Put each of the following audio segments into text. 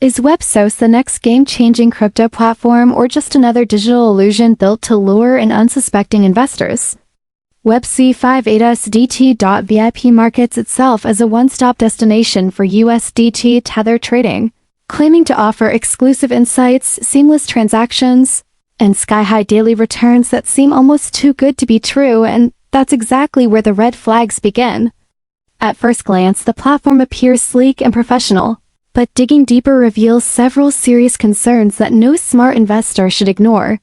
Is Websos the next game-changing crypto platform or just another digital illusion built to lure in unsuspecting investors? WebseaUSDT.VIP markets itself as a one-stop destination for USDT Tether trading, claiming to offer exclusive insights, seamless transactions, and sky-high daily returns that seem almost too good to be true, and that's exactly where the red flags begin. At first glance, the platform appears sleek and professional, but digging deeper reveals several serious concerns that no smart investor should ignore.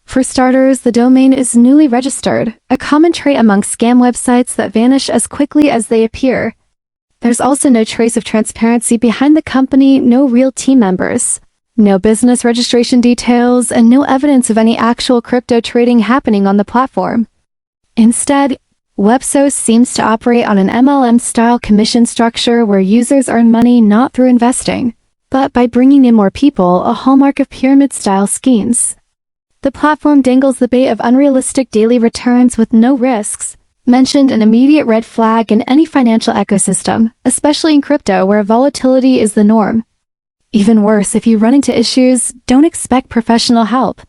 For starters, the domain is newly registered, a common trait among scam websites that vanish as quickly as they appear. There's also no trace of transparency behind the company, no real team members, no business registration details, and no evidence of any actual crypto trading happening on the platform. Instead, Websos seems to operate on an MLM-style commission structure where users earn money not through investing, but by bringing in more people, a hallmark of pyramid-style schemes. The platform dangles the bait of unrealistic daily returns with no risks, mentioned an immediate red flag in any financial ecosystem, especially in crypto where volatility is the norm. Even worse, if you run into issues, don't expect professional help.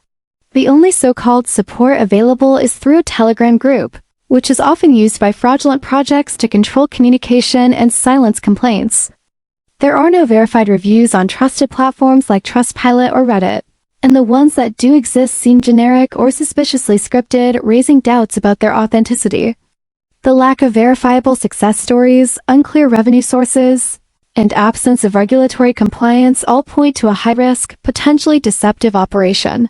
The only so-called support available is through a Telegram group, which is often used by fraudulent projects to control communication and silence complaints. There are no verified reviews on trusted platforms like Trustpilot or Reddit, and the ones that do exist seem generic or suspiciously scripted, raising doubts about their authenticity. The lack of verifiable success stories, unclear revenue sources, and absence of regulatory compliance all point to a high-risk, potentially deceptive operation.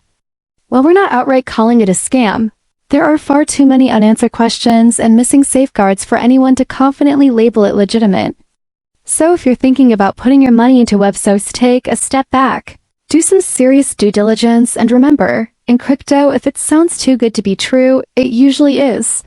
While we're not outright calling it a scam, there are far too many unanswered questions and missing safeguards for anyone to confidently label it legitimate. So if you're thinking about putting your money into Websos, take a step back, do some serious due diligence, and remember, in crypto, if it sounds too good to be true, it usually is.